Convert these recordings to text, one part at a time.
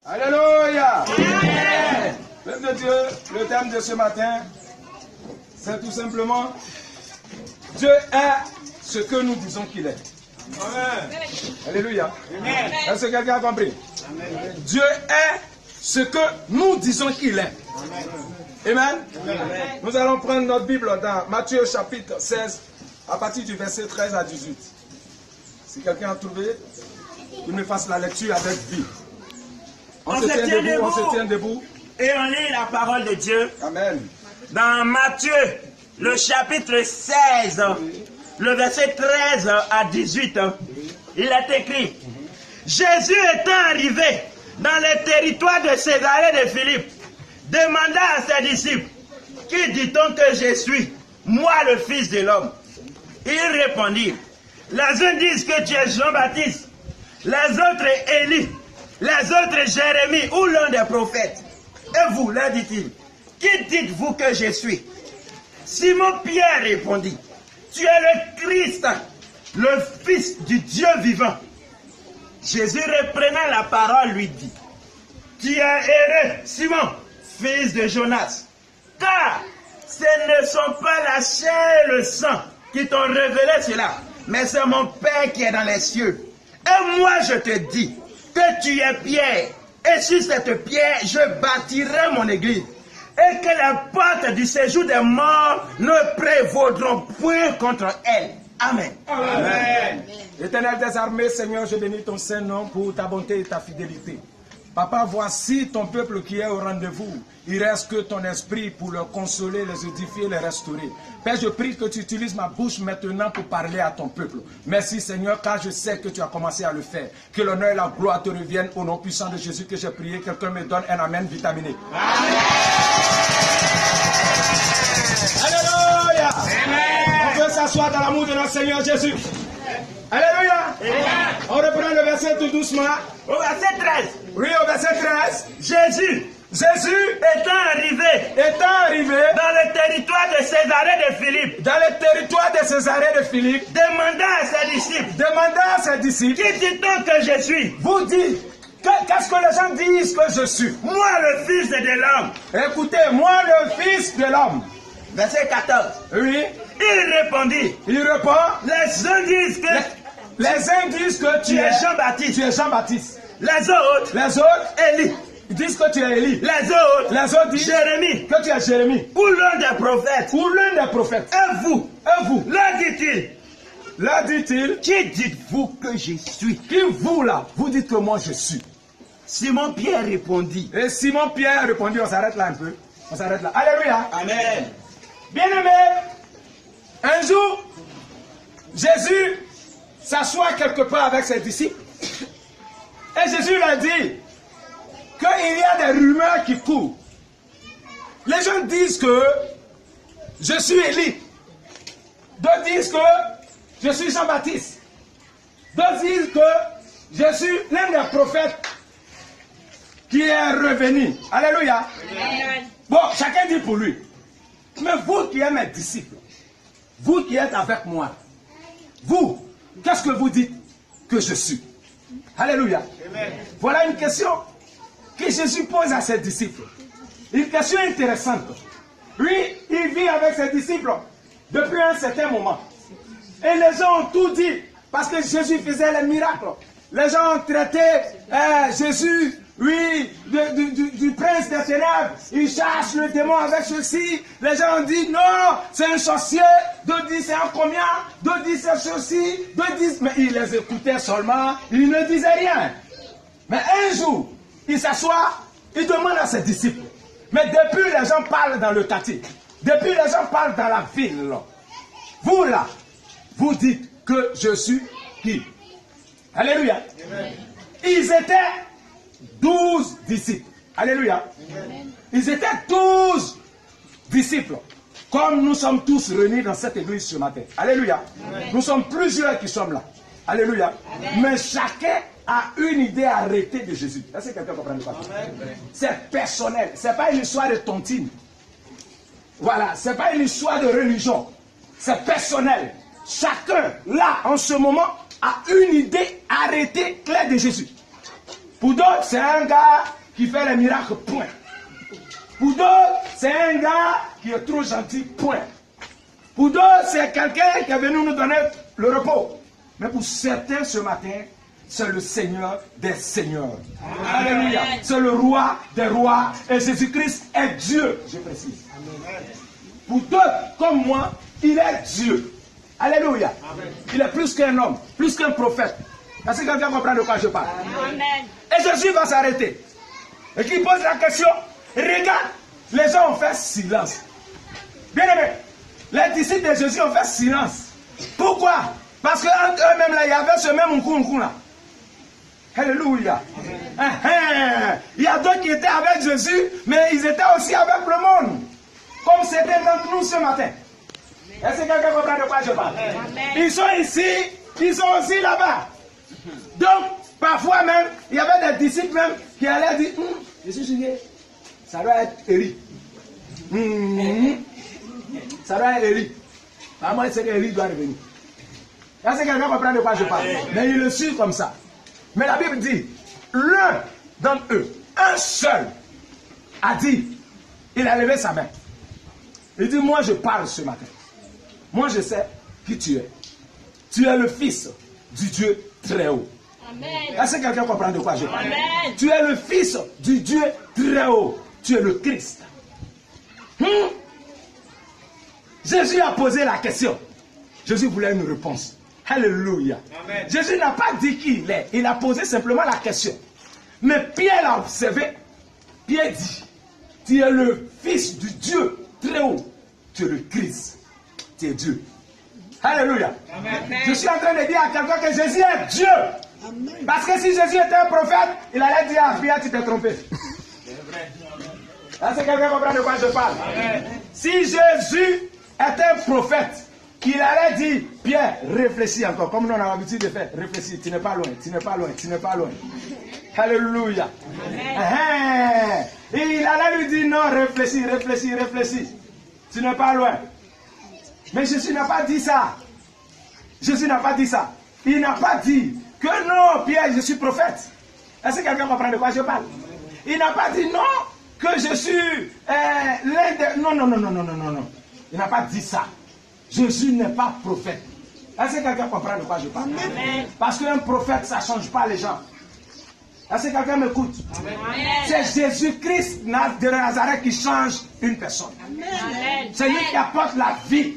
Alléluia. Peuple de Dieu, le thème de ce matin, c'est tout simplement Dieu est ce que nous disons qu'il est. Amen. Alléluia. Est-ce que quelqu'un a compris? Amen. Dieu est ce que nous disons qu'il est. Amen. Amen. Nous allons prendre notre Bible dans Matthieu chapitre 16 à partir du verset 13 à 18. Si quelqu'un a trouvé, qu'il me fasse la lecture avec vie. On se tient debout. Et on lit la parole de Dieu. Amen. Dans Matthieu, le chapitre 16, le verset 13 à 18, il est écrit: Jésus étant arrivé dans le territoire de Césarée de Philippe, demanda à ses disciples: Qui dit-on que je suis, moi le Fils de l'homme? Ils répondirent: Les uns disent que tu es Jean-Baptiste, les autres Élie, les autres Jérémie ou l'un des prophètes. Et vous, leur dit-il, qui dites-vous que je suis? Simon-Pierre répondit: Tu es le Christ, le Fils du Dieu vivant. Jésus reprenant la parole lui dit: Tu es heureux, Simon, fils de Jonas, car ce ne sont pas la chair et le sang qui t'ont révélé cela, mais c'est mon Père qui est dans les cieux. Et moi je te dis que tu es Pierre, et sur cette pierre je bâtirai mon église, et que les portes du séjour des morts ne prévaudront point contre elle. Amen. Amen. Éternel des armées, Seigneur, je bénis ton Saint-Nom pour ta bonté et ta fidélité. Papa, voici ton peuple qui est au rendez-vous. Il reste que ton esprit pour le consoler, les édifier, les restaurer. Père, je prie que tu utilises ma bouche maintenant pour parler à ton peuple. Merci Seigneur, car je sais que tu as commencé à le faire. Que l'honneur et la gloire te reviennent au nom puissant de Jésus que j'ai prié. Quelqu'un me donne un amen vitaminé. Amen. Alléluia. Amen. On peut s'asseoir dans l'amour de notre Seigneur Jésus. Alléluia. Amen. On reprend le verset tout doucement. Au verset 13. Oui, au verset 13. Jésus étant arrivé dans le territoire de Césarée de Philippe, demanda à ses disciples, qui dit-on que je suis? Vous dites, qu'est-ce que les gens disent que je suis? Moi le Fils de l'homme. Écoutez, moi le Fils de l'homme. Verset 14. Oui. Il répondit. Les uns disent que tu es Jean-Baptiste. Les autres, Élie. Ils disent que tu es Élie. Les autres disent Jérémie. Que tu es Jérémie. Ou l'un des prophètes. Et vous, leur dit-il, qui dites-vous que je suis? Qui vous là, vous dites que moi je suis? Simon-Pierre répondit. Et Simon-Pierre répondit, on s'arrête là un peu. On s'arrête là. Alléluia. Amen. Bien-aimé, un jour, Jésus s'assoit quelque part avec ses disciples. Et Jésus leur dit qu'il y a des rumeurs qui courent. Les gens disent que je suis Élie. D'autres disent que je suis Jean-Baptiste. D'autres disent que je suis l'un des prophètes qui est revenu. Alléluia. Amen. Bon, chacun dit pour lui. Mais vous qui êtes mes disciples, vous qui êtes avec moi, vous, qu'est-ce que vous dites que je suis? Alléluia. Amen. Voilà une question que Jésus pose à ses disciples. Une question intéressante. Lui, il vit avec ses disciples depuis un certain moment. Et les gens ont tout dit, parce que Jésus faisait les miracles. Les gens ont traité Jésus, oui, du prince des ténèbres. Il chasse le démon avec ceci. Les gens ont dit, non, c'est un sorcier. D'autres disent, c'est un combien. D'autres disent, c'est ceci. D'autres disent, mais il les écoutait seulement. Il ne disait rien. Mais un jour, il s'assoit, il demande à ses disciples. Mais depuis, les gens parlent dans le quartier. Depuis, les gens parlent dans la ville. Vous là, vous dites que je suis qui? Alléluia. Amen. Ils étaient 12 disciples. Alléluia. Amen. Ils étaient 12 disciples. Comme nous sommes tous réunis dans cette église ce matin. Alléluia. Amen. Nous sommes plusieurs qui sommes là. Alléluia. Amen. Mais chacun a une idée arrêtée de Jésus. Est-ce que quelqu'un comprend pas? C'est personnel. Ce n'est pas une histoire de tontine. Voilà. Ce n'est pas une histoire de religion. C'est personnel. Chacun, là, en ce moment, a une idée arrêtée claire de Jésus. Pour d'autres, c'est un gars qui fait les miracles, point. Pour d'autres, c'est un gars qui est trop gentil, point. Pour d'autres, c'est quelqu'un qui est venu nous donner le repos. Mais pour certains, ce matin, c'est le Seigneur des Seigneurs. Alléluia. C'est le roi des rois. Et Jésus-Christ est Dieu, je précise. Pour d'autres, comme moi, il est Dieu. Alléluia. Il est plus qu'un homme, plus qu'un prophète. Est-ce que quelqu'un comprend de quoi je parle? Et Jésus va s'arrêter. Et qui pose la question, regarde, les gens ont fait silence. Bien aimé, les disciples de Jésus ont fait silence. Pourquoi? Parce qu'entre eux-mêmes, là, il y avait ce même unkou là. Alléluia. Il y a d'autres qui étaient avec Jésus, mais ils étaient aussi avec le monde. Comme c'était d'entre nous ce matin. Est-ce que quelqu'un comprend de quoi je parle? Ils sont ici, ils sont aussi là-bas. Donc, parfois même, il y avait des disciples même qui allaient dire, je suis sûr, ça doit être Élie. Ça doit être Élie. Moi, c'est qu'Élie doit revenir. Est-ce que quelqu'un comprend de quoi je parle? Mais il le suit comme ça. Mais la Bible dit, l'un d'entre eux, un seul, a dit, il a levé sa main. Il dit, moi je parle ce matin. Moi je sais qui tu es. Tu es le fils du Dieu très haut. Est-ce que quelqu'un comprend de quoi je parle? Amen. Tu es le fils du Dieu très haut. Tu es le Christ. Jésus a posé la question. Jésus voulait une réponse. Alléluia. Amen. Jésus n'a pas dit qui il est. Il a posé simplement la question. Mais Pierre l'a observé. Pierre dit, tu es le fils du Dieu très haut. Tu es le Christ. Tu es Dieu. Alléluia. Amen. Je suis en train de dire à quelqu'un que Jésus est Dieu. Amen. Parce que si Jésus était un prophète, il allait dire à Pierre, tu t'es trompé. Est-ce que quelqu'un comprend de quoi je parle? Amen. Si Jésus était un prophète, il allait dire, Pierre, réfléchis encore, comme nous on a l'habitude de faire, réfléchis, tu n'es pas loin, tu n'es pas loin, tu n'es pas loin. Alléluia. Et il allait lui dire, non, réfléchis, réfléchis, réfléchis, tu n'es pas loin. Mais Jésus n'a pas dit ça. Jésus n'a pas dit ça. Il n'a pas dit que non, Pierre, je suis prophète. Est-ce que quelqu'un comprend de quoi je parle? Il n'a pas dit non, que je suis l'un des... Non, non, non, non, non, non, non, non. Il n'a pas dit ça. Jésus n'est pas prophète. Est-ce que quelqu'un comprend de quoi je parle? Amen. Parce qu'un prophète, ça ne change pas les gens. Est-ce que quelqu'un m'écoute? C'est Jésus-Christ de Nazareth qui change une personne. C'est lui qui apporte la vie.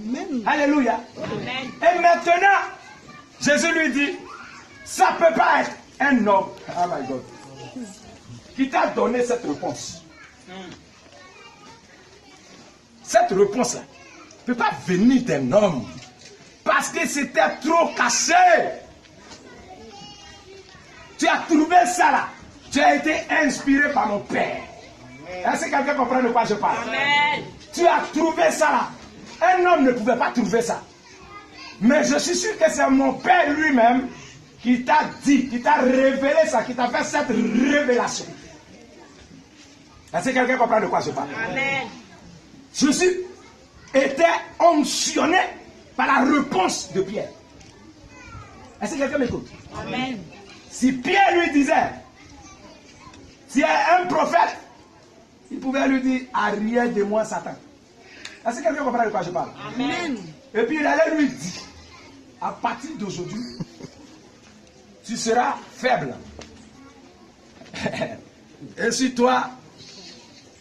Amen. Alléluia. Amen. Et maintenant, Jésus lui dit, ça ne peut pas être un homme, oh my God, qui t'a donné cette réponse. Cette réponse-là ne peut pas venir d'un homme. Parce que c'était trop caché. Tu as trouvé ça là. Tu as été inspiré par mon Père. Est-ce que quelqu'un comprend de quoi je parle? Amen. Tu as trouvé ça là. Un homme ne pouvait pas trouver ça. Mais je suis sûr que c'est mon Père lui-même qui t'a dit, qui t'a révélé ça, qui t'a fait cette révélation. Est-ce que quelqu'un comprend de quoi je parle? Amen. Jésus était onction par la réponse de Pierre. Est-ce que quelqu'un m'écoute? Amen. Si Pierre lui disait, tu es un prophète, il pouvait lui dire, arrière de moi Satan. Est-ce que quelqu'un comprend de quoi je parle? Amen. Et puis il allait lui dire, à partir d'aujourd'hui, tu seras faible. Et sur toi,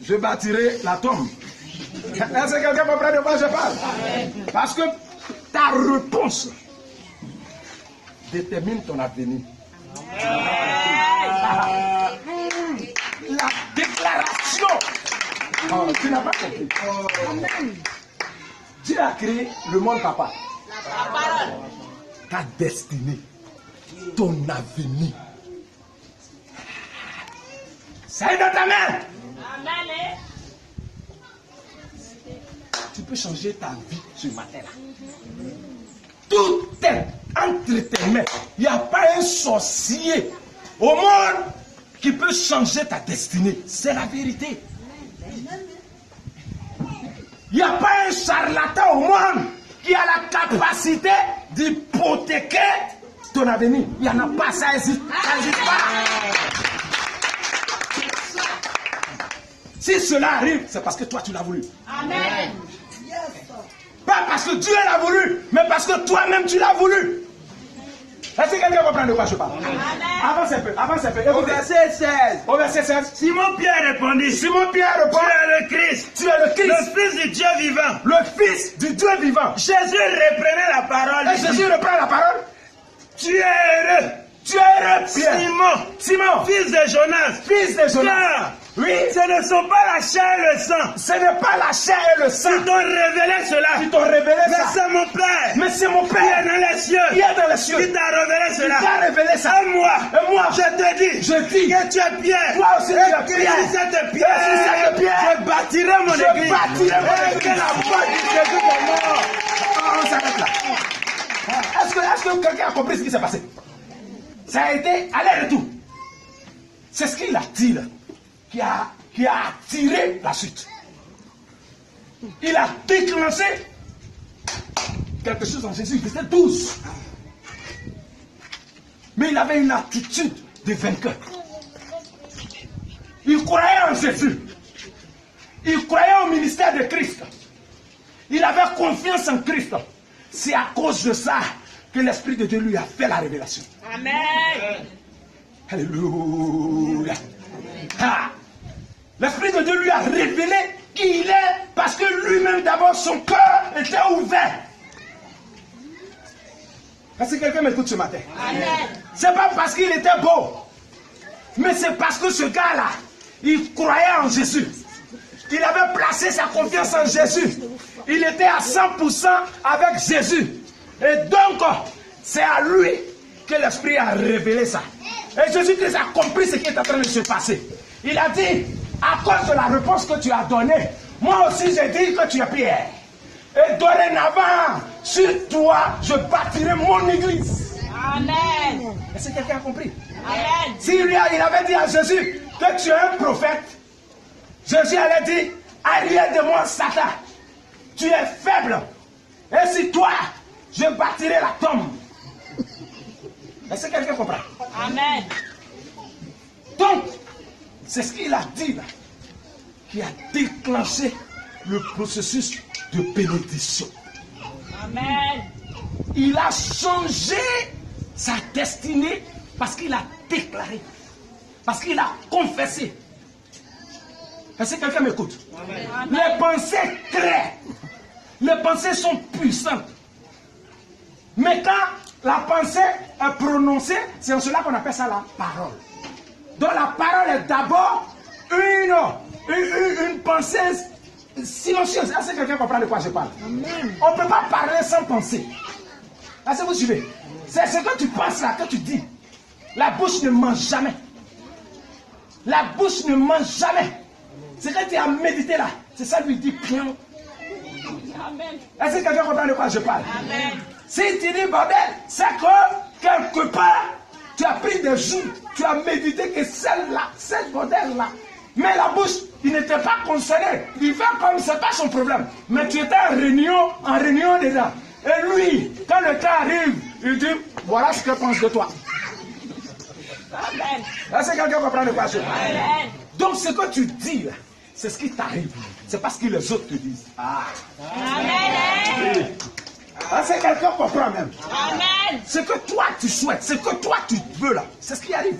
je bâtirai la tombe. Est-ce que quelqu'un comprend de quoi je parle? Amen. Parce que ta réponse détermine ton avenir. La déclaration. Oh, tu n'as pas compris. Amen. Dieu a créé le monde papa. Ta destinée, ton avenir, c'est dans ta main. Amen. Tu peux changer ta vie ce matin-là. Tout est entre tes mains. Il n'y a pas un sorcier au monde qui peut changer ta destinée. C'est la vérité. Il n'y a pas un charlatan au monde qui a la capacité d'hypothéquer ton avenir. Il n'y en a pas, ça n'existe pas. Si cela arrive, c'est parce que toi tu l'as voulu. Amen. Pas parce que Dieu l'a voulu, mais parce que toi-même tu l'as voulu. Est-ce que quelqu'un comprend de quoi je parle? Avance un peu, avance un peu. Au verset 16. Au verset 16. Simon Pierre répondit, Simon Pierre répond, tu es le Christ, tu es le Christ, le Fils du Dieu vivant. le Fils du Dieu vivant. Jésus reprenait la parole. Et Jésus reprend la parole. Tu es heureux, Tu es heureux, Pierre. Simon, fils de Jonas. Fils de Jonas. Car Oui, ce ne sont pas la chair et le sang ce n'est pas la chair et le sang qui t'ont révélé cela, qui t'ont révélé mais ça. c'est mon Père Mais c'est mon qui est Père dans les cieux qui est dans les qui cieux t'a révélé qui cela. t'a révélé ça. Et moi, Et moi, je te dis je dis que tu es Pierre. toi aussi tu Et es que Pierre. sur cette Et sur pierre, cette pierre, je bâtirai mon je église. bâtirai mon Et église. que la porte du Jésus est mort. On s'arrête là. Est-ce que quelqu'un a compris ce qui s'est passé? Ça a été aller-retour. C'est ce qu'il a dit là, qui a attiré la suite. Il a déclenché quelque chose en Jésus. Il était douce. Mais il avait une attitude de vainqueur. Il croyait en Jésus. Il croyait au ministère de Christ. Il avait confiance en Christ. C'est à cause de ça que l'Esprit de Dieu lui a fait la révélation. Amen. Alléluia. Ah. L'Esprit de Dieu lui a révélé qui il est parce que lui-même d'abord son cœur était ouvert. Est-ce que quelqu'un m'écoute ce matin? Amen. C'est pas parce qu'il était beau, mais c'est parce que ce gars-là, il croyait en Jésus. Il avait placé sa confiance en Jésus. Il était à 100% avec Jésus. Et donc, c'est à lui que l'Esprit a révélé ça. Et Jésus-Christ a compris ce qui est en train de se passer. Il a dit, à cause de la réponse que tu as donnée, moi aussi j'ai dit que tu es Pierre. Et dorénavant, sur toi, je bâtirai mon église. Amen. Est-ce que quelqu'un a compris? Amen. Il avait dit à Jésus que tu es un prophète, Jésus allait dire, arrière de moi, Satan, tu es faible. Et si toi, je bâtirai la tombe. Est-ce que quelqu'un comprend? Amen. Donc, c'est ce qu'il a dit là, qui a déclenché le processus de bénédiction. Amen. Il a changé sa destinée parce qu'il a déclaré, parce qu'il a confessé. Est-ce que quelqu'un m'écoute? Les pensées créent, les pensées sont puissantes. Mais quand la pensée est prononcée, c'est en cela qu'on appelle ça la parole. Donc la parole est d'abord une pensée silencieuse. Est-ce que quelqu'un comprend de quoi je parle? On ne peut pas parler sans penser. Est-ce que vous suivez? C'est ce que tu penses là, que tu dis. La bouche ne mange jamais. La bouche ne mange jamais. Ce que tu as médité là, c'est ça lui dit bien. Amen. Est-ce que quelqu'un comprend de quoi je parle? Amen. Si tu dis bordel, c'est que quelque part, tu as pris des jours, tu as médité que celle-là, cette bordel-là. Mais la bouche, il n'était pas concerné. Il fait comme c'est pas son problème. Mais tu étais en réunion dedans. Et lui, quand le temps arrive, il dit, voilà ce que je pense de toi. Amen. Est-ce que quelqu'un comprend de quoi je parle? Amen. Donc ce que tu dis là, c'est ce qui t'arrive. C'est parce que les autres te disent. Ah. Amen. Est-ce que quelqu'un comprend même? Amen. Ce que toi tu souhaites, ce que toi tu veux là, c'est ce qui arrive.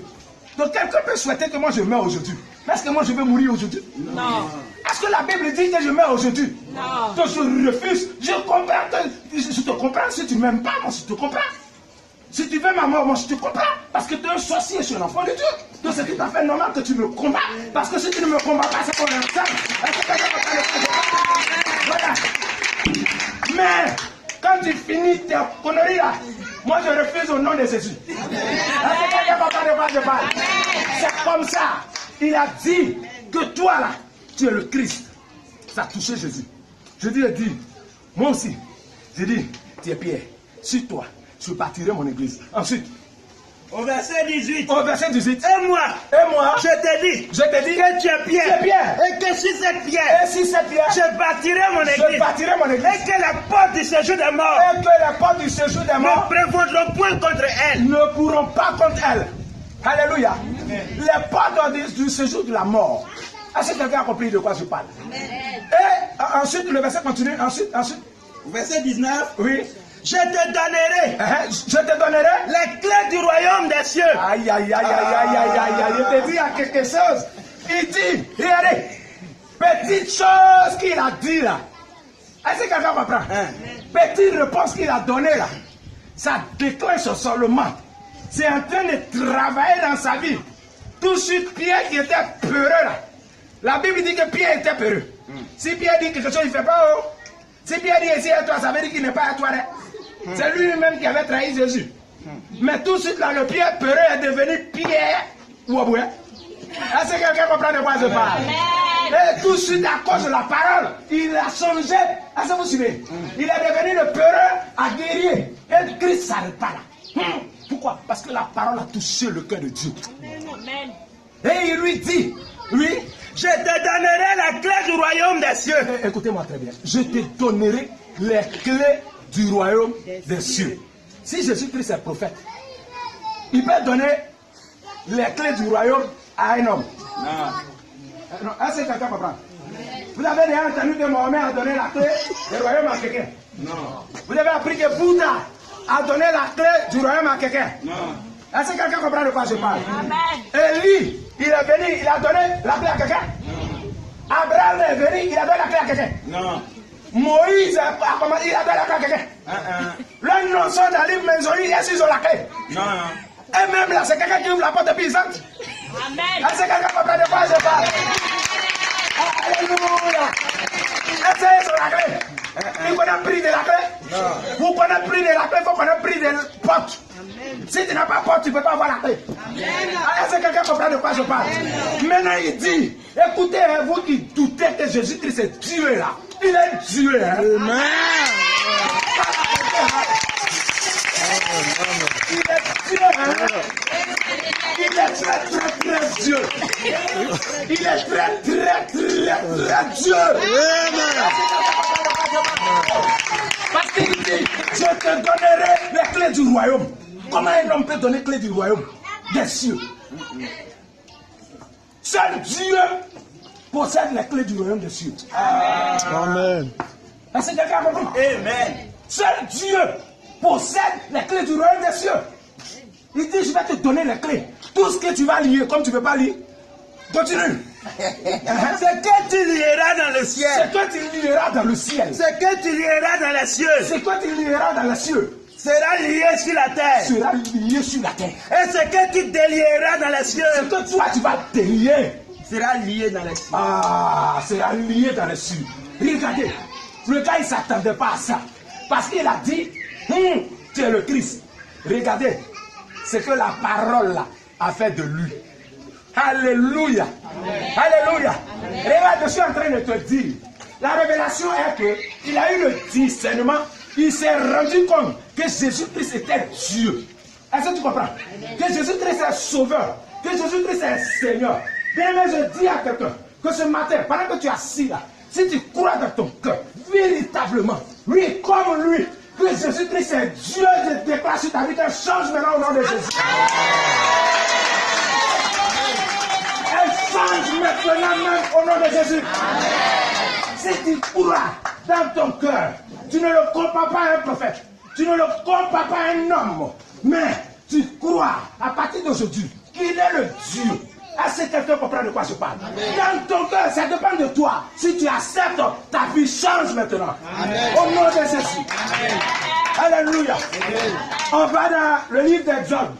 Donc quelqu'un peut souhaiter que moi je meurs aujourd'hui. Mais est-ce que moi je vais mourir aujourd'hui? Non. Est-ce que la Bible dit que je meurs aujourd'hui? Non. Donc je refuse. Je comprends. Je te comprends. Si tu ne m'aimes pas, moi je te comprends. Si tu veux ma mort, moi je te comprends. Parce que tu es un sorcier, je suis un enfant de Dieu. Donc c'est tout à fait normal que tu me combats. Parce que si tu ne me combats pas, c'est qu'on est ensemble. Est-ce que quelqu'un comprend le voilà. Mais quand tu finis tes conneries là, moi je refuse au nom de Jésus. Est-ce que quelqu'un comprend de quoi je parle? C'est comme ça. Il a dit que toi là, tu es le Christ. Ça a touché Jésus. Jésus a dit, moi aussi, j'ai dit, tu es Pierre. Sur toi, je bâtirai mon église. Ensuite, Au verset 18. au verset 18, Et moi, je te dis que tu es tu Pierre. es Pierre. Et que sur cette pierre, Et si cette pierre, je bâtirai mon je église. bâtirai mon église. Et que la porte du séjour des morts Et que les portes du séjour des morts ne prévaudront point contre elle. ne pourront pas contre elle. Alléluia. Les portes du séjour de la mort Est-ce que quelqu'un a compris de quoi je parle? Et ensuite, le verset continue. Ensuite. Verset 19. Oui. Je te donnerai Je te donnerai les clés du royaume des cieux. Aïe, aïe, aïe, aïe, aïe, aïe, aïe, aïe. Je te dis, il y a quelque chose. Il dit, regardez, petite chose qu'il a dit là. Est-ce que quelqu'un comprend? Petite réponse qu'il a donnée là. Ça déclenche seulement. C'est en train de travailler dans sa vie. Tout de suite, Pierre qui était peureux là. La Bible dit que Pierre était peureux. Si Pierre dit quelque chose, il ne fait pas. Oh. Si Pierre dit ici à toi, ça veut dire qu'il n'est pas à toi. C'est lui-même qui avait trahi Jésus. Mais tout de suite, là, le Pierre peureux est devenu Pierre Ouaboué. Est-ce que quelqu'un comprend de quoi je parle? Et tout de suite, à cause de la parole, il a changé. Est-ce que vous suivez? Il est devenu le peureux à guerrier. Et Christ ne s'arrête pas là. Pourquoi? Parce que la parole a touché le cœur de Dieu. Amen. Et il lui dit, oui, Je te donnerai la clé du royaume des cieux. écoutez-moi très bien. Je te donnerai les clés du royaume des cieux. Si Jésus-Christ est prophète, il peut donner les clés du royaume à un homme. Non. Est-ce que quelqu'un comprend? Vous avez déjà entendu que Mohamed a donné la clé du royaume à quelqu'un? Non. Vous avez appris que Bouddha a donné la clé du royaume à quelqu'un? Non. Est-ce que quelqu'un comprend de quoi je parle? Amen. Élie, il est venu, il a donné la clé à quelqu'un? Abraham est venu, il a donné la clé à quelqu'un? Non. Moïse il a donné la clé à quelqu'un? Le non-son d'Ali Menzoli, est-ce qu'ils ont la clé? Non. Et même là, c'est quelqu'un qui ouvre la porte de puissante. Amen. Est-ce que quelqu'un comprend de quoi je parle? Alléluia. Est-ce qu'ils ont la clé? Il qu'on a pris de la clé? Vous qu'on a pris de la clé, il faut qu'on a pris de porte. Si tu n'as pas porte, tu ne peux pas avoir la clé. Est-ce que quelqu'un comprend de quoi je parle? Maintenant, il dit, écoutez, vous qui doutez que Jésus-Christ est Dieu là. Il est Dieu. Hein? Il est Dieu. Hein? Il est très Dieu. Il est très Dieu. Parce qu'il dit, je te donnerai les clés du royaume. Comment un homme peut donner les clés du royaume des cieux? Seul Dieu possède les clés du royaume des cieux. Amen. Est-ce que quelqu'un comprend? Amen. Seul Dieu possède les clés du royaume des cieux. Il dit, je vais te donner les clés. Tout ce que tu vas lier, comme tu ne peux pas lire, continue. Ce que tu lieras dans le ciel. Ce que tu lieras dans le ciel. Ce que tu lieras dans les cieux. Ce que tu lieras dans les cieux Sera lié sur la terre. sera lié sur la terre. Et ce que tu délieras dans les cieux. Ce que toi tu vas délier, Sera lié dans les cieux. sera lié dans les cieux. Regardez, le gars il ne s'attendait pas à ça. Parce qu'il a dit, tu es le Christ. Regardez, ce que la parole là a fait de lui. Alléluia. Alléluia. Regarde, je suis en train de te dire, la révélation est que il a eu le discernement, il s'est rendu compte que Jésus-Christ était Dieu. Est-ce que tu comprends? Que Jésus-Christ est sauveur, que Jésus-Christ est Seigneur. Bien, mais je dis à quelqu'un que ce matin, pendant que tu es assis là, si tu crois dans ton cœur, véritablement, lui comme lui, que Jésus-Christ est Dieu, je déclare sur ta vie qu'elle change maintenant au nom de Jésus. Elle change maintenant même au nom de Jésus. Si tu crois dans ton cœur, tu ne le compares pas à un prophète, tu ne le compares pas à un homme, mais tu crois à partir d'aujourd'hui qu'il est le Dieu. Est-ce que quelqu'un comprend de quoi je parle? Dans ton cœur, ça dépend de toi. Si tu acceptes, ta vie change maintenant. Amen. Au nom de Jésus. Amen. Alléluia. On va dans le livre d'Exode.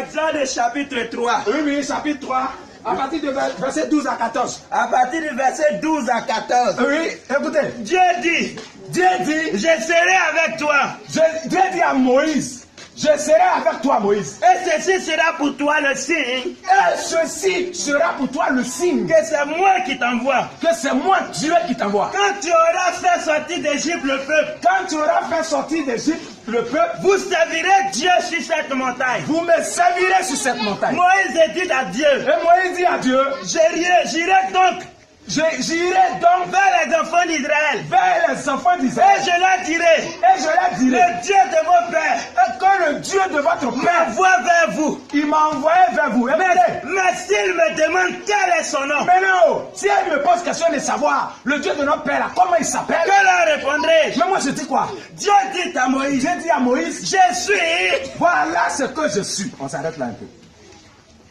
Exode chapitre 3. Oui, chapitre 3. À partir du verset 12 à 14. À partir du verset 12 à 14. Oui, écoutez. Dieu dit, je serai avec toi. Dieu dit à Moïse, je serai avec toi, Moïse. Et ceci sera pour toi le signe. Et ceci sera pour toi le signe. Que c'est moi qui t'envoie. Que c'est moi, Dieu, qui t'envoie. Quand tu auras fait sortir d'Égypte le peuple. Quand tu auras fait sortir d'Égypte le peuple. Vous servirez Dieu sur cette montagne. Vous me servirez sur cette montagne. Moïse dit à Dieu. Et Moïse dit à Dieu. J'irai donc J'irai donc vers les enfants d'Israël. vers les enfants Et d'Israël. je leur dirai, Et je leur dirai le Dieu de vos pères que le Dieu de votre Père, m'envoie vers vous. il m'a envoyé vers vous. Écoutez, Mais s'il me demande quel est son nom, maintenant, si elle me pose question de savoir le Dieu de notre Père, là, comment il s'appelle, que leur répondrai-je? mais moi je dis quoi? Dieu dit à Moïse, J'ai dit à Moïse, je suis. voilà ce que je suis. On s'arrête là un peu.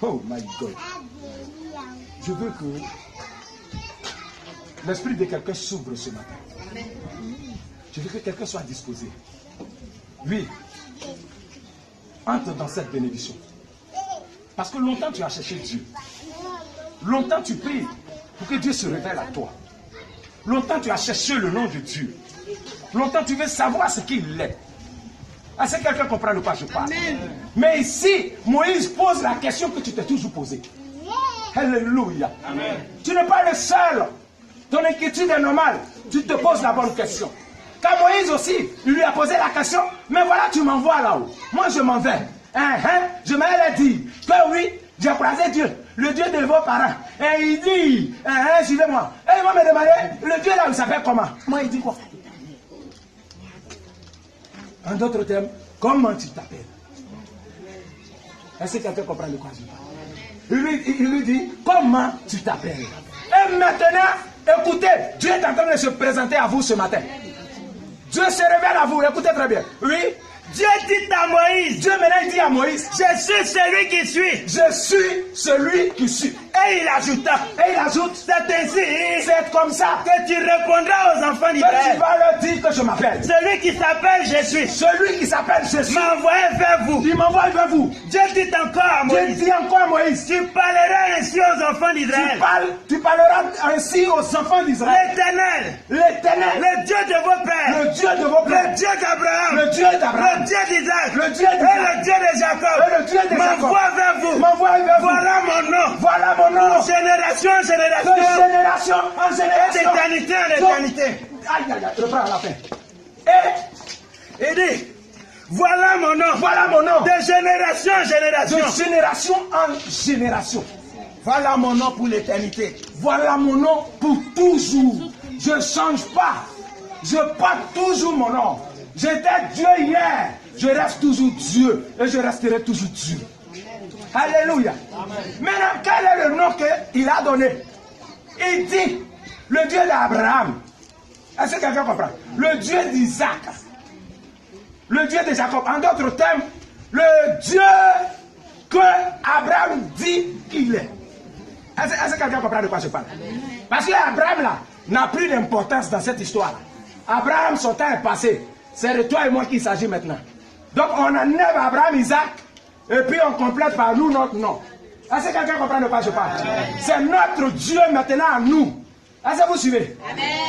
Oh my God. Je veux que l'esprit de quelqu'un s'ouvre ce matin. Je veux que quelqu'un soit disposé. Oui. Entre dans cette bénédiction. Parce que longtemps tu as cherché Dieu. Longtemps tu pries pour que Dieu se révèle à toi. Longtemps tu as cherché le nom de Dieu. Longtemps tu veux savoir ce qu'il est. Est-ce que quelqu'un comprend de quoi je parle? Mais ici, Moïse pose la question que tu t'es toujours posée. Alléluia. Tu n'es pas le seul. Ton inquiétude est normale. Tu te poses la bonne question. Quand Moïse aussi, il lui a posé la question, mais voilà, tu m'envoies là-haut. Moi, je m'en vais. Je m'allais dire que oui, j'ai croisé Dieu, le Dieu de vos parents. Et il dit, suivez-moi. Et il va me demander, le Dieu là, il s'appelle comment? Moi, il dit quoi? En d'autres termes, comment tu t'appelles? Est-ce que quelqu'un comprend de quoi je parle? Il lui dit, comment tu t'appelles? Et maintenant, écoutez, Dieu est en train de se présenter à vous ce matin. Dieu se révèle à vous, écoutez très bien. Oui, Dieu dit à Moïse, Dieu maintenant il dit à Moïse, je suis celui qui suis. je suis celui qui suis. Et il ajouta, Et il ajoute, c'est ainsi c'est comme ça que tu répondras aux enfants que tu d'Israël. vas leur dire que je m'appelle. Celui qui s'appelle je suis Celui qui s'appelle Jésus, m'a envoyé vers vous. il m'envoie vers vous. Dieu dit encore à Dieu Moïse, dit encore à Moïse, tu parleras ainsi aux enfants d'Israël. tu parleras ainsi aux enfants d'Israël. L'Éternel, L'Éternel, le Dieu de vos pères, le Dieu de vos le pères, Dieu d'Abraham, le Dieu d'Abraham, le Dieu d'Isaac, le Dieu et d'Isaac, le Dieu de Jacob, et le Dieu de Jacob, m'envoie vers vous. m'envoie vers vous. Voilà mon nom. Voilà mon nom. Génération en De génération, génération en et génération. d'éternité en éternité. Aïe, aïe, aïe, reprends à la fin. Et Il dit, voilà mon nom. voilà mon nom. De génération en génération. De génération en génération. Voilà mon nom pour l'éternité. Voilà mon nom pour toujours. Je ne change pas. Je porte toujours mon nom. J'étais Dieu hier. Je reste toujours Dieu. Et je resterai toujours Dieu. Alléluia. Maintenant, quel est le nom qu'il a donné? Il dit, le Dieu d'Abraham. Est-ce que quelqu'un comprend? Le Dieu d'Isaac. Le Dieu de Jacob. En d'autres termes, le Dieu que Abraham dit qu'il est. Est-ce que quelqu'un comprend de quoi je parle? Parce que Abraham là n'a plus d'importance dans cette histoire. Abraham, son temps est passé. C'est de toi et moi qu'il s'agit maintenant. Donc on enlève Abraham, Isaac, et puis on complète par nous notre nom. Est-ce que quelqu'un comprend de quoi je parle? C'est notre Dieu maintenant à nous. Est-ce que vous suivez?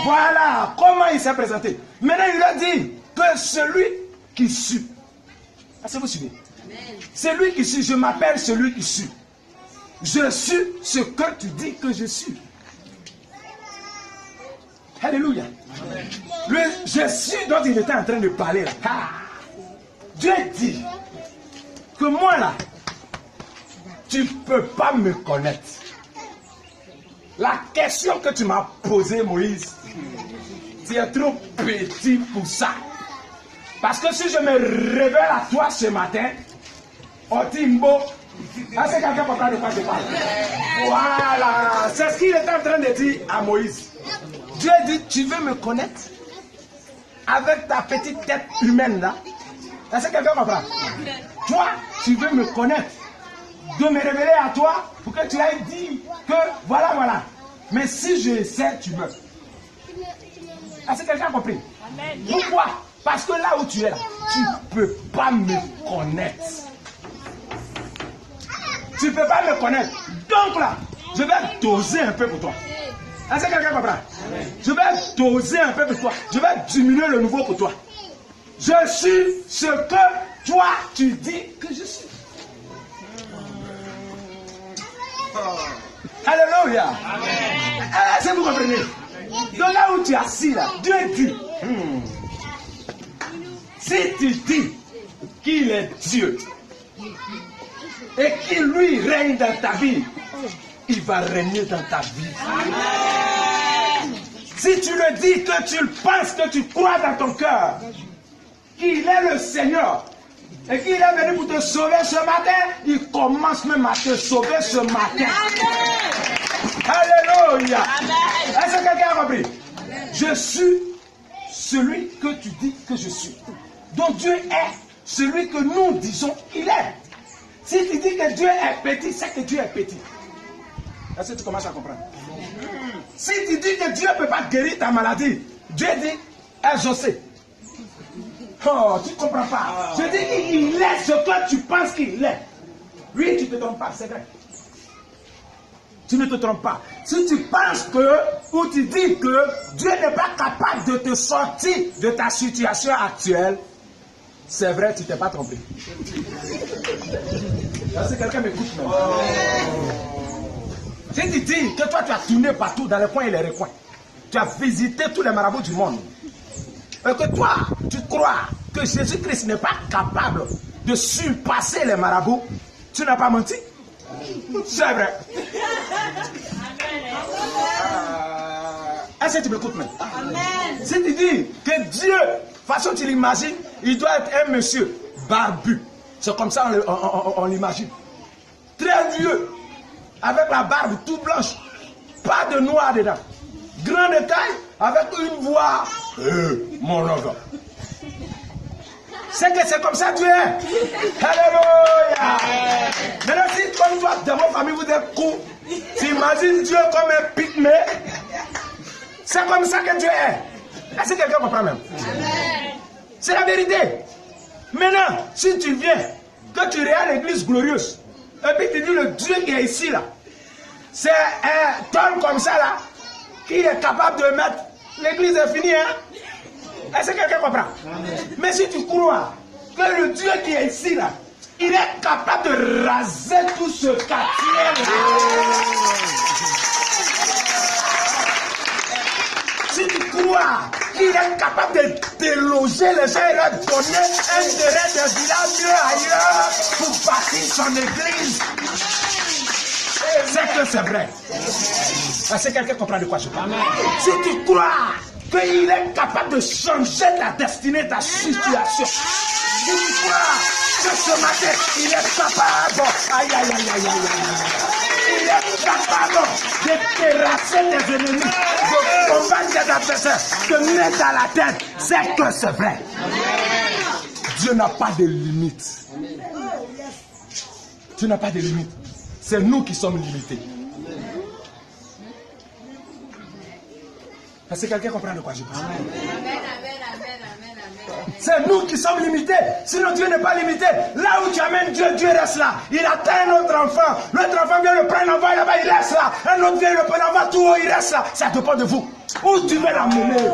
Voilà comment il s'est présenté. Maintenant il a dit que celui qui suit. Est-ce que vous suivez? Celui qui suit, je m'appelle celui qui suit. Je suis ce que tu dis que je suis. Alléluia. Le je suis dont il était en train de parler là. Ah. Dieu dit que moi là, tu ne peux pas me connaître. La question que tu m'as posée, Moïse, tu es trop petit pour ça. Parce que si je me révèle à toi ce matin, Otimbo, est-ce que quelqu'un comprend de quoi je parle? Voilà, c'est ce qu'il est en train de dire à Moïse. Dieu dit, tu veux me connaître avec ta petite tête humaine là? Est-ce que quelqu'un comprend? Toi, tu veux me connaître, de me révéler à toi pour que tu ailles dire que voilà, voilà. Mais si je sais, tu meurs. Est-ce que quelqu'un a compris? Amen. Pourquoi? Parce que là où tu es là, tu ne peux pas me connaître. Tu ne peux pas me connaître. Donc là, je vais doser un peu pour toi. Est-ce que quelqu'un comprend? Je vais doser un peu pour toi. Je vais diminuer le niveau pour toi. Je suis ce que toi tu dis que je suis. Alléluia. Est-ce que vous comprenez? Donc là où tu es assis là, Dieu dit, si tu dis qu'il est Dieu et qu'il lui règne dans ta vie, il va régner dans ta vie. Amen. Si tu le dis, que tu le penses, que tu crois dans ton cœur, qu'il est le Seigneur, et qu'il est venu pour te sauver ce matin, il commence même à te sauver ce matin. Alléluia. Est-ce que quelqu'un a compris? Je suis celui que tu dis que je suis. Donc Dieu est celui que nous disons qu'il est. Si tu dis que Dieu est petit, c'est que Dieu est petit. Est-ce que tu commences à comprendre? Si tu dis que Dieu ne peut pas guérir ta maladie, Dieu dit exaucer. Oh, tu ne comprends pas. Je dis qu'il est ce que tu penses qu'il est. Lui, tu ne te trompes pas, c'est vrai. Tu ne te trompes pas. Si tu penses que, ou tu dis que Dieu n'est pas capable de te sortir de ta situation actuelle, c'est vrai, tu ne t'es pas trompé. Là, c'est quelqu'un m'écoute même. Si tu dis que toi, tu as tourné partout dans les coins et les recoins, tu as visité tous les marabouts du monde, et que toi, tu crois que Jésus-Christ n'est pas capable de surpasser les marabouts, tu n'as pas menti. C'est vrai. Est-ce que tu m'écoutes même? Si tu dis que Dieu, façon tu l'imagines, il doit être un monsieur barbu. C'est comme ça on l'imagine. Très vieux, avec la barbe toute blanche, pas de noir dedans. Grand de taille, avec une voix. Mon enfant. C'est que c'est comme ça Dieu est. Alléluia. Maintenant, si comme toi, dans votre famille, vous êtes court, tu imagines Dieu comme un pygmée. C'est comme ça que Dieu est. Est-ce que quelqu'un comprend même? C'est la vérité. Maintenant, si tu viens, que tu regardes l'église glorieuse, et puis tu dis le Dieu qui est ici, là, c'est un homme comme ça, là, qui est capable de mettre. L'église est finie, hein? Est-ce que quelqu'un comprend? Mais si tu crois que le Dieu qui est ici, là, il est capable de raser tout ce quartier. Si tu crois qu'il est capable de déloger les gens et leur donner un terrain de village mieux ailleurs pour bâtir son église, c'est que c'est vrai. Est-ce que quelqu'un comprend de quoi je parle? Si tu crois qu'il est capable de changer ta destinée, ta situation, si tu crois que ce matin, il est capable, aïe, aïe, aïe, aïe, aïe, il est capable de terrasser tes ennemis, de combattre tes adversaires, de mettre à la tête, c'est que c'est vrai. Dieu n'a pas de limite. Dieu n'a pas de limite. C'est nous qui sommes limités. Est-ce que quelqu'un comprend de quoi je parle? C'est nous qui sommes limités. Sinon Dieu n'est pas limité. Là où tu amènes Dieu, Dieu reste là. Il attend un autre enfant. L'autre enfant vient le prendre en bas, là-bas, il reste là. Un autre vient le prendre en bas, tout haut, il reste là. Ça dépend de vous. Où tu veux l'amener?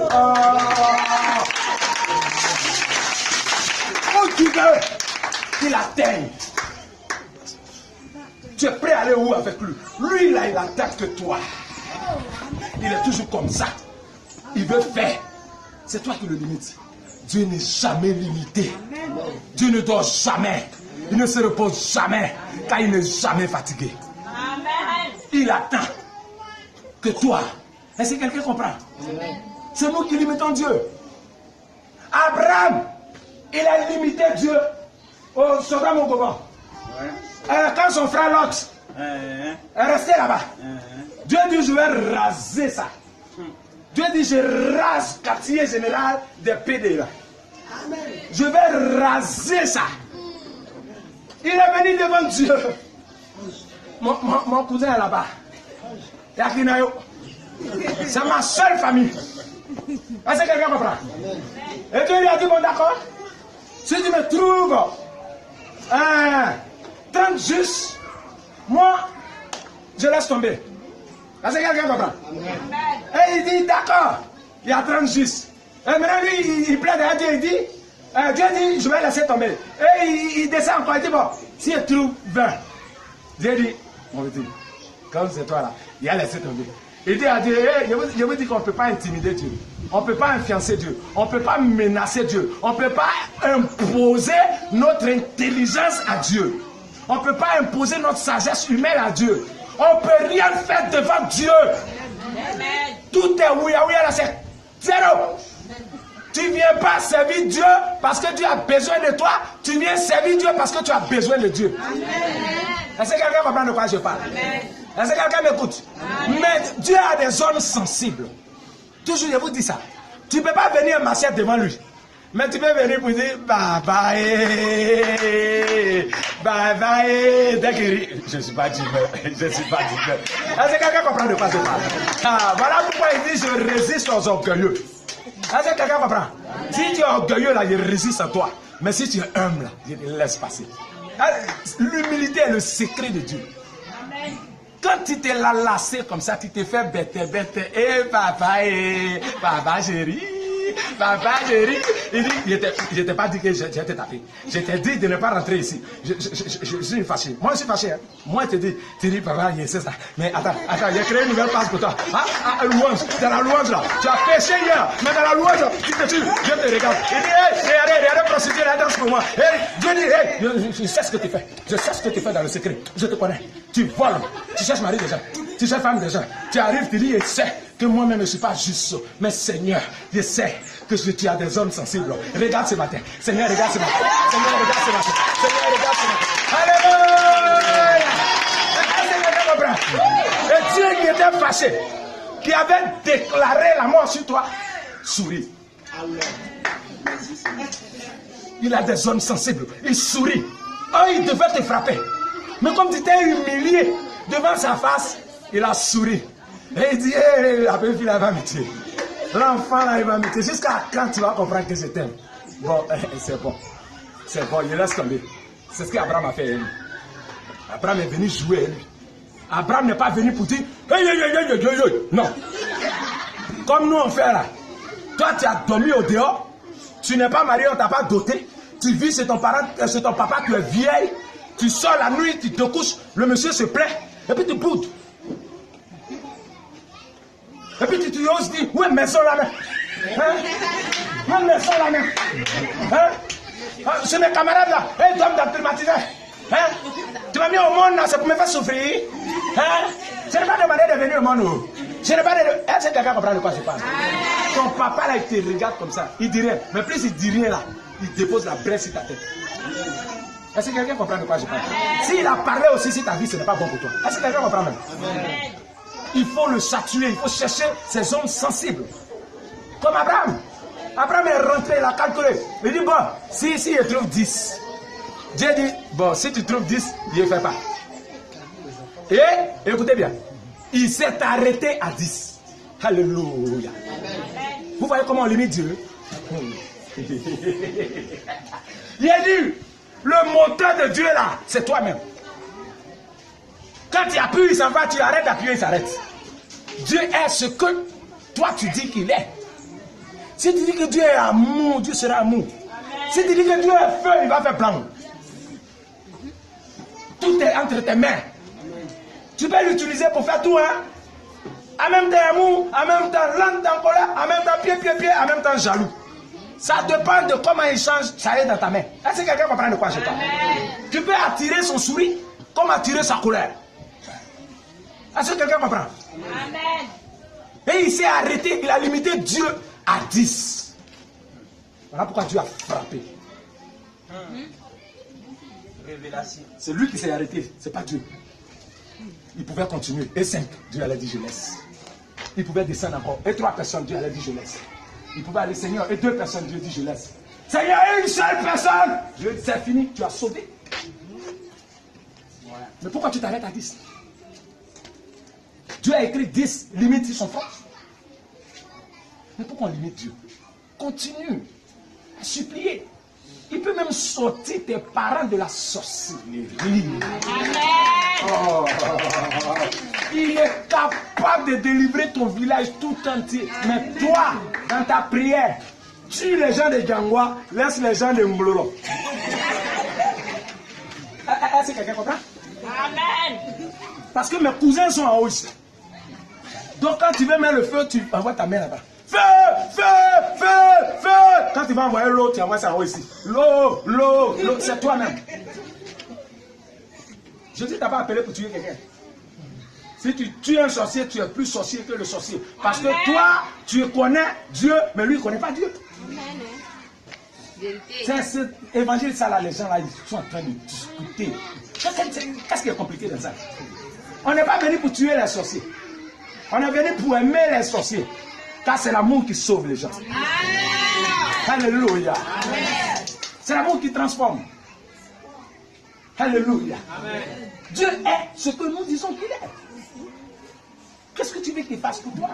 Où tu veux qu'il atteigne? Tu es prêt à aller où avec lui? Lui, là, il attaque que toi. Il est toujours comme ça. Il veut faire. C'est toi qui le limites. Dieu n'est jamais limité. Dieu ne dort jamais. Il ne se repose jamais. Car il n'est jamais fatigué. Il attend que toi. Est-ce que quelqu'un comprend? C'est nous qui limitons Dieu. Abraham, il a limité Dieu au Sodome et Gomorrhe. Quand son frère Lot est resté là-bas, Dieu dit je vais raser ça. Dieu dit je rase quartier général des PD là. Je vais raser ça. Il est venu devant Dieu. Mon cousin est là-bas. Yakinayo. C'est ma seule famille. Est-ce que quelqu'un comprend? Et Dieu lui a dit bon d'accord. Si tu me trouves 30 justes, moi je laisse tomber. Est-ce que quelqu'un comprend? Et il dit d'accord, il y a 30 justes. Et maintenant lui il plaît à Dieu, il dit Dieu dit je vais laisser tomber. Et il descend encore, il dit bon, si il trouve 20, Dieu dit, mon petit, comme c'est toi là, il a laissé tomber. Il dit à Dieu, hey, je vous dis qu'on ne peut pas intimider Dieu. On ne peut pas influencer Dieu. On ne peut pas menacer Dieu. On ne peut pas imposer notre intelligence à Dieu. On ne peut pas imposer notre sagesse humaine à Dieu. On ne peut rien faire devant Dieu. Tout est ouïa là, c'est zéro. Tu ne viens pas servir Dieu parce que Dieu a besoin de toi. Tu viens servir Dieu parce que tu as besoin de Dieu. Est-ce que quelqu'un comprend de quoi je parle? Est-ce que quelqu'un m'écoute? Mais Dieu a des zones sensibles. Toujours, je vous dis ça. Tu ne peux pas venir marcher devant lui. Mais tu peux venir pour dire bye bye. Dès qu'il je ne suis pas divin. Je ne suis pas divin. Est-ce que quelqu'un comprend de quoi je parle? Voilà pourquoi il dit je résiste aux orgueilleux. Est-ce que quelqu'un comprend? Si tu es orgueilleux là, je résiste à toi. Mais si tu es humble là, je te laisse passer. L'humilité est le secret de Dieu. Quand tu t'es lassé comme ça, tu t'es fait bête. Papa chéri. Papa chéri. Il dit, je t'ai pas dit que je t'ai tapé. Je t'ai dit de ne pas rentrer ici. Je suis fâché. Moi je suis fâché. Hein. Moi tu dis papa, c'est ça. Mais attends, j'ai créé une nouvelle passe pour toi. Louange, dans la louange là. Tu as péché hier, mais dans la louange, tu te tues. Je te regarde. Il dit, regardez, prostituer la danse pour moi. Dieu dit, je sais ce que tu fais. Je sais ce que tu fais dans le secret. Je te connais. Tu voles. Tu cherches mari déjà. Tu cherches femme déjà. Tu arrives, tu dis, je sais que moi-même je ne suis pas juste. Mais Seigneur, je sais que tu as des zones sensibles. Regarde ce matin. Seigneur, regarde ce matin. Seigneur, regarde ce matin. Seigneur, regarde ce matin. Alléluia. Et Dieu qui était fâché, qui avait déclaré la mort sur toi, sourit. Il a des zones sensibles. Il sourit. Oh, il devait te frapper. Mais comme tu t'es humilié devant sa face, il a souri. Et il dit, la petite fille, elle va me tuer. L'enfant, là, il va me tuer. Jusqu'à quand tu vas comprendre que je t'aime? Bon, c'est bon. C'est bon, il laisse tomber. C'est ce qu'Abraham a fait. Lui. Abraham est venu jouer. Lui. Abraham n'est pas venu pour dire, non. Comme nous on fait là. Toi, tu as dormi au dehors. Tu n'es pas marié, on ne t'a pas doté. Tu vis chez ton parent, chez ton papa, tu es vieille. Tu sors la nuit, tu te couches, le monsieur se plaît, et puis tu boudes. Et puis tu oses dire, où est maison la main? Où est maison la main? C'est mes camarades là, ils doivent me traumatiser. Tu m'as mis au monde là, c'est pour me faire souffrir. Je n'ai pas demandé de venir au monde. Je n'ai pas demandé. Est-ce que quelqu'un comprend de quoi je parle? Ton papa là, il te regarde comme ça, il dit rien. Mais plus il dit rien là, il dépose la bresse sur ta tête. Est-ce que quelqu'un comprend de quoi je parle? S'il a parlé aussi sur ta vie, ce n'est pas bon pour toi. Est-ce que quelqu'un comprend même? Il faut le châtier, il faut chercher ces zones sensibles. Comme Abraham. Abraham est rentré, il a calculé. Il dit, bon, si il trouve 10. Dieu dit, bon, si tu trouves 10, Dieu ne fait pas. Et, écoutez bien, il s'est arrêté à 10. Alléluia. Vous voyez comment on limite Dieu? Il a dit, le moteur de Dieu là, c'est toi-même. Quand tu appuies, il s'en va, tu arrêtes d'appuyer, il s'arrête. Dieu est ce que toi tu dis qu'il est. Si tu dis que Dieu est amour, Dieu sera amour. Si tu dis que Dieu est feu, il va faire blanc. Tout est entre tes mains. Tu peux l'utiliser pour faire tout, hein. En même temps amour, en même temps lente en colère, en même temps pied, en même temps jaloux. Ça dépend de comment il change, ça est dans ta main. Est-ce que quelqu'un comprend de quoi je parle? Tu peux attirer son sourire comme attirer sa colère. Est-ce que quelqu'un comprend? Amen. Et il s'est arrêté, il a limité Dieu à 10. Voilà pourquoi Dieu a frappé. Révélation. C'est lui qui s'est arrêté, c'est pas Dieu. Il pouvait continuer. Et 5, Dieu allait dire je laisse. Il pouvait descendre encore. Et 3 personnes, Dieu allait dire je laisse. Il pouvait aller Seigneur. Et 2 personnes, Dieu dit je laisse. Seigneur, une seule personne. Dieu dit c'est fini, tu as sauvé. Mais pourquoi tu t'arrêtes à 10? Dieu a écrit 10, limite son force. Mais pourquoi on limite Dieu? Continue à supplier. Il peut même sortir tes parents de la sorcellerie. Oh. Il est capable de délivrer ton village tout entier. Mais toi, dans ta prière, tue les gens de Djangwa, laisse les gens de Mblolo. Est-ce que quelqu'un comprend? Amen. Parce que mes cousins sont en haut ici. Donc quand tu veux mettre le feu, tu envoies ta main là-bas. Feu, feu, feu, feu. Quand tu vas envoyer l'eau, tu envoies ça en haut ici. L'eau, l'eau, l'eau, c'est toi-même. Je dis, tu n'as pas appelé pour tuer quelqu'un. Si tu tues un sorcier, tu es plus sorcier que le sorcier. Parce que toi, tu connais Dieu, mais lui, il ne connaît pas Dieu. C'est cet évangile, ça là, les gens là, ils sont en train de discuter. Qu'est-ce qui est compliqué dans ça? On n'est pas venu pour tuer les sorciers. On est venu pour aimer les sorciers. Car c'est l'amour qui sauve les gens. Alléluia. C'est l'amour qui transforme. Alléluia. Dieu est ce que nous disons qu'il est. Qu'est-ce que tu veux qu'il fasse pour toi?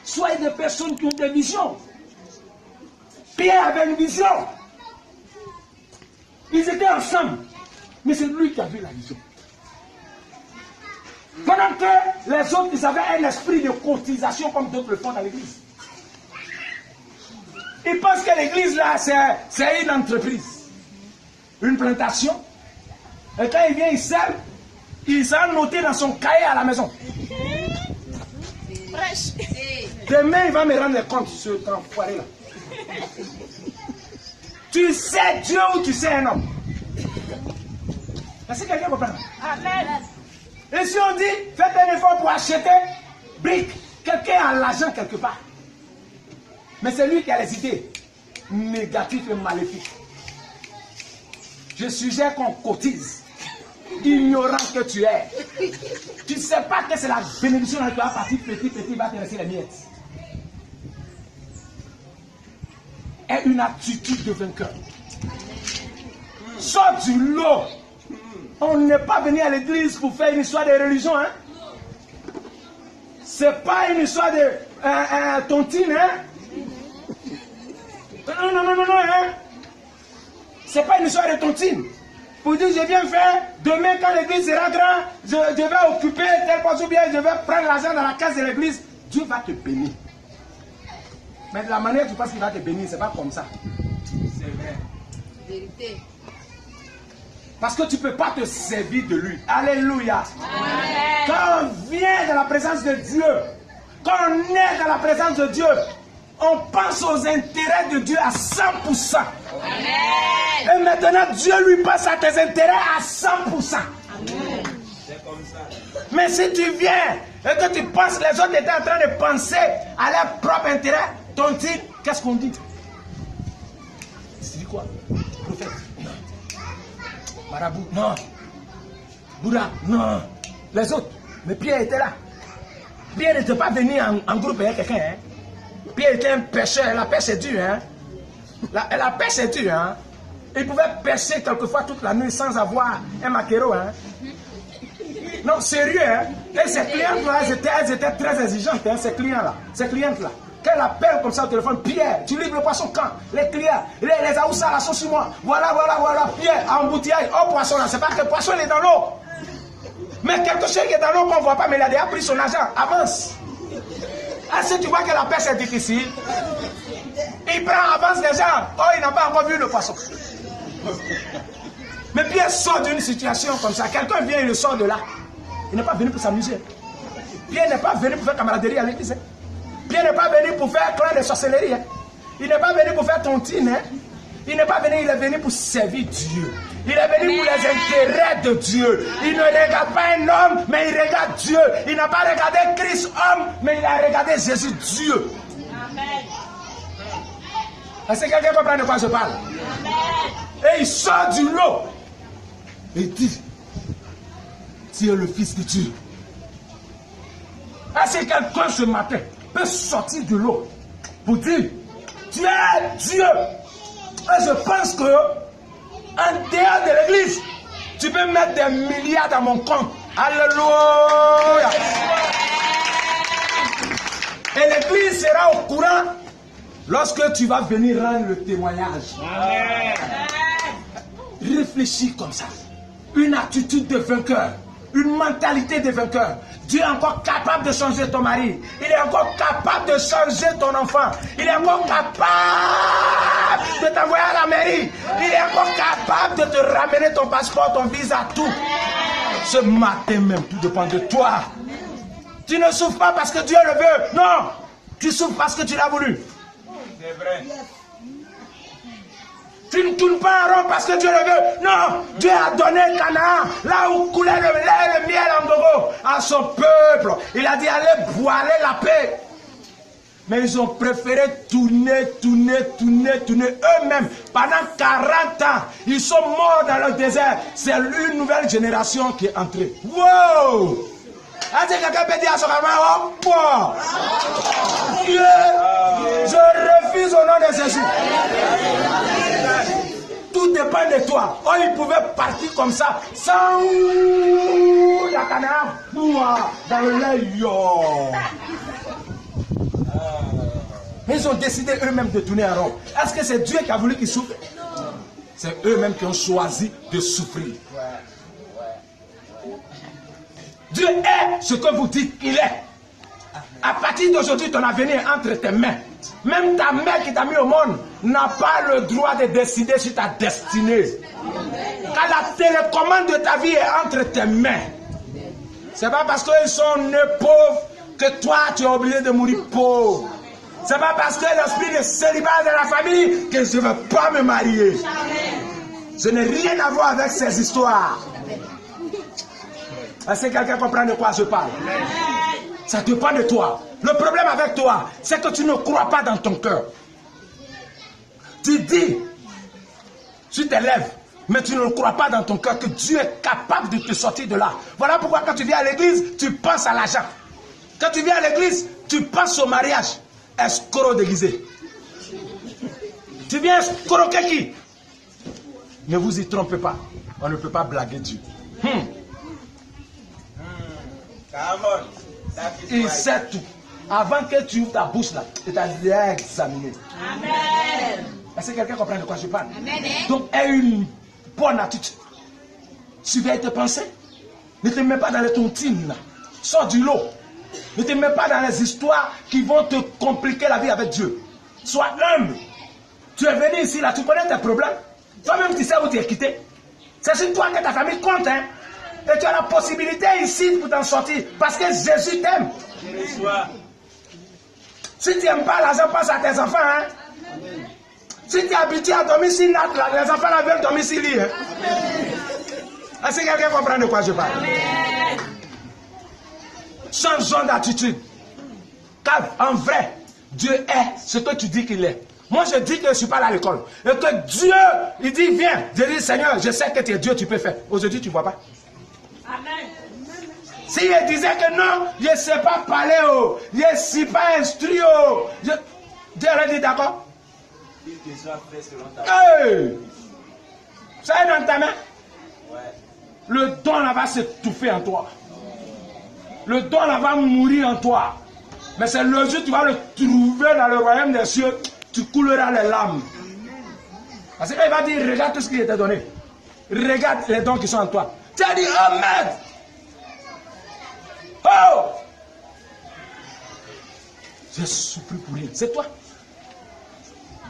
Soyez des personnes qui ont des visions. Pierre avait une vision. Ils étaient ensemble. Mais c'est lui qui a vu la vision. Pendant que les autres, ils avaient un esprit de cotisation comme d'autres le font dans l'église. Ils pensent que l'église là, c'est une entreprise. Une plantation. Et quand il vient, il sert. Il s'est noté dans son cahier à la maison. Demain, il va me rendre compte sur ce enfoiré là. Tu sais Dieu ou tu sais un homme? Est-ce que quelqu'un comprend? Amen. Et si on dit, faites un effort pour acheter briques, quelqu'un a l'argent quelque part. Mais c'est lui qui a les idées négatives et maléfiques. Je suggère qu'on cotise, ignorant que tu es. Tu ne sais pas que c'est la bénédiction qui va partir petit, va te laisser les miettes. Et une attitude de vainqueur. Sors du lot. On n'est pas venu à l'église pour faire une histoire de religion. Hein? C'est pas une histoire de tontine. Hein? Non. Hein? C'est pas une histoire de tontine. Pour dire, je viens faire, demain quand l'église sera grande, je vais occuper tel poste ou bien je vais prendre l'argent dans la caisse de l'église. Dieu va te bénir. Mais de la manière dont tu penses qu'il va te bénir, c'est pas comme ça. C'est vrai. Vérité. Parce que tu ne peux pas te servir de lui. Alléluia. Amen. Quand on vient dans la présence de Dieu, quand on est dans la présence de Dieu, on pense aux intérêts de Dieu à 100%. Amen. Et maintenant, Dieu lui pense à tes intérêts à 100%. Amen. C'est comme ça. Mais si tu viens et que tu penses, les autres étaient en train de penser à leur propre intérêt, ton titre, qu'est-ce qu'on dit? Tu dis quoi? Prophète? Non. Marabout? Non. Bouddha? Non. Les autres? Mais Pierre était là. Pierre n'était pas venu en groupe avec quelqu'un. Hein? Pierre était un pêcheur. La pêche est dure. Hein? La pêche est dure. Hein? Il pouvait pêcher quelquefois toute la nuit sans avoir un maquereau. Hein? Non, sérieux. Hein? Et ces clientes-là, elles étaient très exigeantes. Hein? Ces clientes-là. Qu'elle appelle comme ça au téléphone, Pierre, tu livres le poisson quand? Les clients, les aoussas là sont sur moi. Voilà, Pierre, embouteillage, oh poisson là, c'est pas que le poisson il est dans l'eau. Mais quelque chose qui est dans l'eau qu'on ne voit pas, mais il a déjà pris son argent, avance. Ah, si tu vois que la pêche est difficile, il prend avance des gens, oh il n'a pas encore vu le poisson. Mais Pierre sort d'une situation comme ça, quelqu'un vient et le sort de là. Il n'est pas venu pour s'amuser. Pierre n'est pas venu pour faire camaraderie à l'église. Hein? Pierre n'est pas venu pour faire clan de sorcellerie. Hein? Il n'est pas venu pour faire tontine. Hein? Il n'est pas venu, il est venu pour servir Dieu. Il est venu pour les intérêts de Dieu. Il ne regarde pas un homme, mais il regarde Dieu. Il n'a pas regardé Christ homme, mais il a regardé Jésus Dieu. Amen. Est-ce que quelqu'un comprend de quoi je parle? Amen. Et il sort du lot. Et dit, tu es le Fils de Dieu. Est-ce que quelqu'un ce matin peut sortir de l'eau pour dire, tu es Dieu? Et je pense que en dehors de l'église, tu peux mettre des milliards dans mon compte. Alléluia. Et l'église sera au courant lorsque tu vas venir rendre le témoignage. Amen. Réfléchis comme ça. Une attitude de vainqueur. Une mentalité de vainqueur. Dieu est encore capable de changer ton mari. Il est encore capable de changer ton enfant. Il est encore capable de t'envoyer à la mairie. Il est encore capable de te ramener ton passeport, ton visa, tout. Ce matin même, tout dépend de toi. Tu ne souffres pas parce que Dieu le veut. Non. Tu souffres parce que tu l'as voulu. C'est vrai. Tu ne tournes pas en rond parce que Dieu le veut. Non, Dieu a donné Canaan, là où coulait le lait et le miel en gogo, à son peuple. Il a dit, allez boiler la paix. Mais ils ont préféré tourner eux-mêmes. Pendant 40 ans, ils sont morts dans le désert. C'est une nouvelle génération qui est entrée. Wow! Est-ce que quelqu'un peut dire à son camarade, oh, bois! Je refuse au nom de Jésus. Tout dépend de toi. Oh, ils pouvaient partir comme ça, sans la Canaan, dans le lait. Mais ils ont décidé eux-mêmes de tourner en rond. Est-ce que c'est Dieu qui a voulu qu'ils souffrent? C'est eux-mêmes qui ont choisi de souffrir. Dieu est ce que vous dites qu'il est. À partir d'aujourd'hui, ton avenir est entre tes mains. Même ta mère qui t'a mis au monde n'a pas le droit de décider sur ta destinée. Car la télécommande de ta vie est entre tes mains. C'est pas parce qu'ils sont nés pauvres que toi tu es obligé de mourir pauvre. C'est pas parce que l'esprit de célibat de la famille que je ne veux pas me marier. Je n'ai rien à voir avec ces histoires. Est-ce que quelqu'un comprend de quoi je parle? Ça dépend de toi. Le problème avec toi, c'est que tu ne crois pas dans ton cœur. Tu dis, tu t'élèves, mais tu ne crois pas dans ton cœur que Dieu est capable de te sortir de là. Voilà pourquoi quand tu viens à l'église, tu penses à l'argent. Quand tu viens à l'église, tu penses au mariage. Escroc déguisé. Tu viens escroquer qui? Ne vous y trompez pas. On ne peut pas blaguer Dieu. Il sait tout. Avant que tu ouvres ta bouche là, il t'a déjà examiné. Amen. Est-ce que quelqu'un comprend de quoi je parle? Amen. Donc, aie une bonne attitude. Surveille tes pensées. Ne te mets pas dans les tontines. Sors du lot. Ne te mets pas dans les histoires qui vont te compliquer la vie avec Dieu. Sois humble. Tu es venu ici, là, tu connais tes problèmes. Toi-même, tu sais où tu es quitté. C'est sur toi que ta famille compte. Hein? Et tu as la possibilité ici pour t'en sortir. Parce que Jésus t'aime. Si tu n'aimes pas l'argent, pense à tes enfants. Hein? Si tu es habitué à dormir sur natte, les enfants là veulent dormir sur lit. Hein? Est-ce que quelqu'un comprend de quoi je parle? Changeons d'attitude. Car en vrai, Dieu est ce que tu dis qu'il est. Moi je dis que je ne suis pas à l'école. Et que Dieu, il dit viens. Je dis Seigneur, je sais que tu es Dieu, tu peux faire. Aujourd'hui tu ne vois pas. Amen. Si il disait que non, je ne sais pas parler, je ne suis pas instruit, Dieu aurait dit d'accord. Hey! Ça est dans ta main? Le don là va s'étouffer en toi. Le don là va mourir en toi. Mais c'est le jour où tu vas le trouver dans le royaume des cieux, tu couleras les larmes. Parce qu'il va dire, regarde tout ce qui t'a donné. Regarde les dons qui sont en toi. Tu as dit, oh merde! Oh! J'ai souffert pour rien. C'est toi.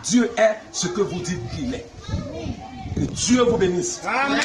Dieu est ce que vous dites qu'il est. Que Dieu vous bénisse. Amen.